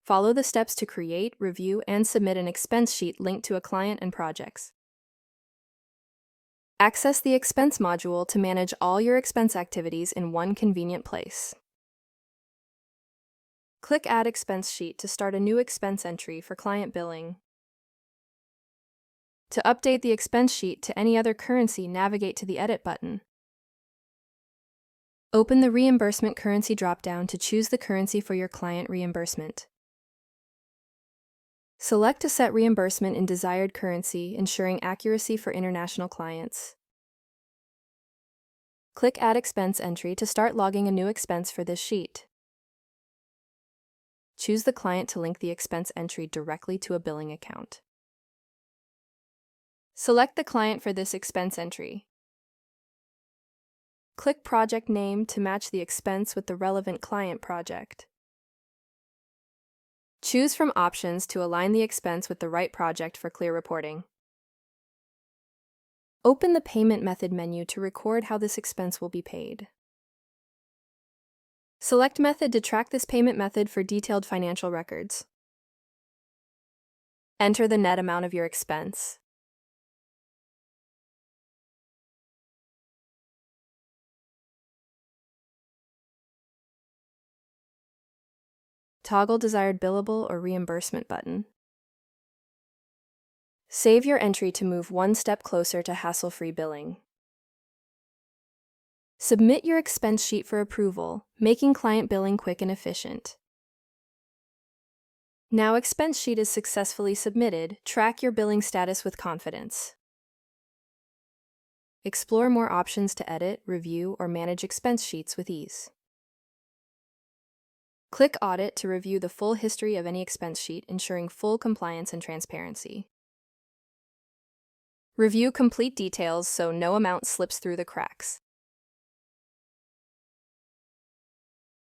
Follow the steps to create, review, and submit an expense sheet linked to a client and projects. Access the Expense module to manage all your expense activities in one convenient place. Click Add Expense Sheet to start a new expense entry for client billing. To update the expense sheet to any other currency, navigate to the Edit button. Open the Reimbursement Currency dropdown to choose the currency for your client reimbursement. Select to set reimbursement in desired currency, ensuring accuracy for international clients. Click Add Expense Entry to start logging a new expense for this sheet. Choose the client to link the expense entry directly to a billing account. Select the client for this expense entry. Click Project Name to match the expense with the relevant client project. Choose from options to align the expense with the right project for clear reporting. Open the Payment Method menu to record how this expense will be paid. Select Method to track this payment method for detailed financial records. Enter the net amount of your expense. Toggle desired billable or reimbursement button. Save your entry to move one step closer to hassle-free billing. Submit your expense sheet for approval, making client billing quick and efficient. Now expense sheet is successfully submitted, track your billing status with confidence. Explore more options to edit, review, or manage expense sheets with ease. Click Audit to review the full history of any expense sheet, ensuring full compliance and transparency. Review complete details so no amount slips through the cracks.